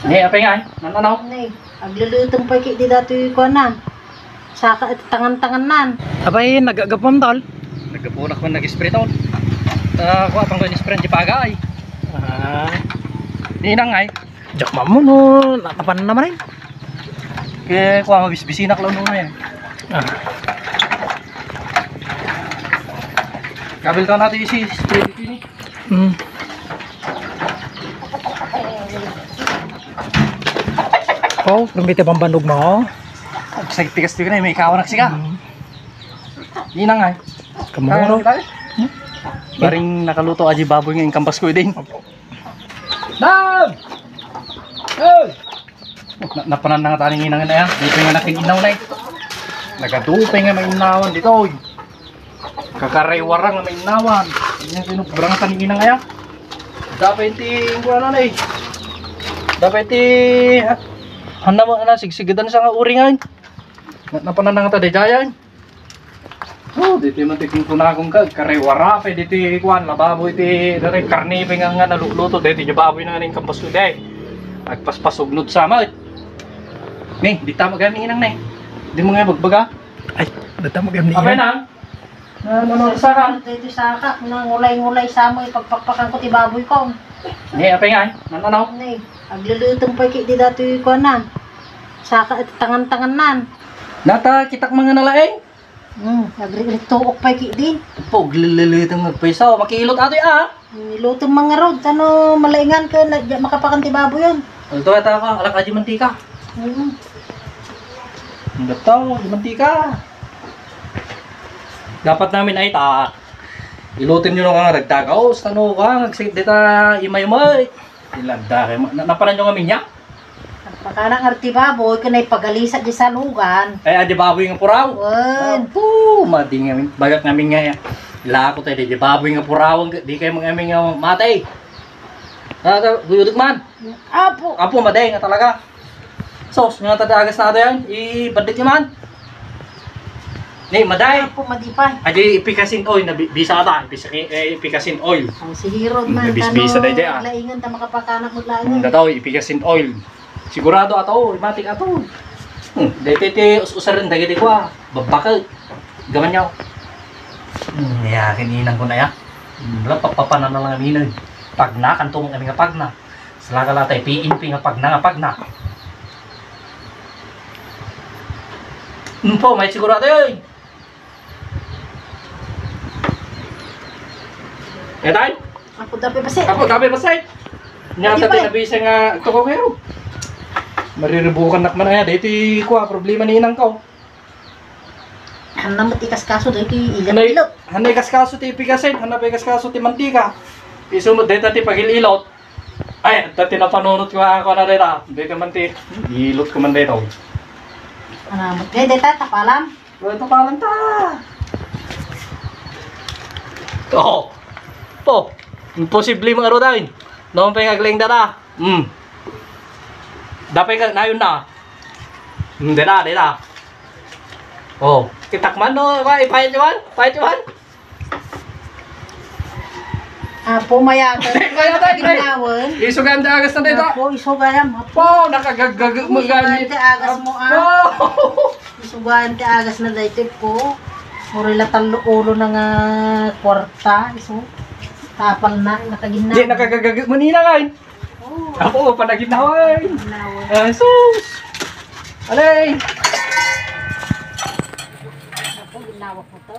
Ni apa nga ay? Nananaw? Nay, aglulutong pa di dato yung kuanan. Saka ito tangan-tangan nan. Apay nagagapam tol? Nagapunak man nag-spray tol. Kuha pang ko spray di paga ay. Ni nang ay. Jak mamo no, natapan naman ay. Kaya kuha mabisbisinak lang nung yan. Kabil ka natin isi spray dito ni. Oh, lumbite pambandog mo. Sa tigas tigas na may kawanak siya. Ni nang ay. Kamuro. Baring nakaluto aji baboy nga kampas ko din. Dam! Hey! Napanan na nga taning inang na yan. Dito nga nakikinaw na eh. Nagadupay nga may inawan dito. Kakarewarang nga may inawan. Yan sinubrang taning inang nga yan. Dapat yung kuha na eh. Dapat handa mo na sigsigadan sa nga uri nga. Napanan na nga tayo dayan. Oh, dito man tiking kuna akong karewara pa dito ikuan lababoy ti dere karne pa nga naluluto dito yung baboy na ning kampas uday. Agpaspasugnod sama. Ni, di ta magami inang nay. Di mo nga bagbaga. Ay, data mo gamni. Apay na. Nanonood sa kan. Dito saka, ngulay-ngulay sa mo, ipagpakpakan ko ti baboy ko. Ni, apay nga. Nananaw. Nay, aglulutong pa di dato yung kuanan. Saka ito tangan-tangan nan. Nata kitak mga nalaeng. Agri-tuok pa din. Pog lililitang magpaisaw. Makilot ato ah. Nilutong mga rod, ano malaingan ka na makapakan ti baboy yun. Ito ata ka, alak aji mantika. Ang gataw, aji mantika. Dapat namin ay ilutin nyo nga nagtagaw. Ano ka, nagsit dita imay-imay. Ilanda kayo. Napanan nyo kami niya? Pagkanang arti baboy, kanay pagalisa di sa lugan. Ay, adi baboy nga puraw. Wan. Po, mading ngamin. Bagat ngamin nga. Ilako tayo, di baboy nga puraw. Di kayo mga ngamin nga matay. Guyudik man. Apo. Apo, maday nga talaga. Sos, nga tadagas na yan. Ibadit nyo man. Ni, maday. Apo, madipay. Adi, ipikasin oil. Bisa ata. Ipikasin oil. Ang sihirod man. Nabisbisa tayo dyan. Laingan ta makapakanak mo laingan. Dataw, ipikasin oil. Sigurado ato, matik ato. Dito usarin dagiti ko ah. Babakal. Gaman niya. Ya, kininang ko na ya. Papapanan na lang aminan. Pagna, kantong kami nga pagna. Salaga latay, piinpi nga pagna nga pagna. Po, may sigurado yun. Eh, tayo? Apo, dapat pasit. Ako, dami masay. Nyata tayo nabisa nga ito ko kayo. Mariribukan nakman na yan. Dito ko problema ni inang ko. Hanam matikas kaso dito ilot-ilot. Hanay kaskaso ti pikasin, hanay kaskaso ti mantika. Isumod dito ti pagililot. Ay, dati napanunot ko ako na dito. Dito man ti ilot ko man dito. Hanamot kay deta tapalam. Ito palang ta. Oh. Po. Imposible mga rodain. Noong pengagling data. Dapat ka na yun na. Dita. Oh, kitakman no, ipahit yuan. Apo mayagan. Kaya tayo, ginawan. Isugan da agas na dito. Apo isugayam. Po, nakagagag magamit. Isugan agas mo Isugan ti agas na dito po. Murila talo ulo na nga kwarta. Tapal na, nakagin na. Di nakagagag manina kain. Ako, panaginaway. Jesus! Alay! Ako, ginawak mo to.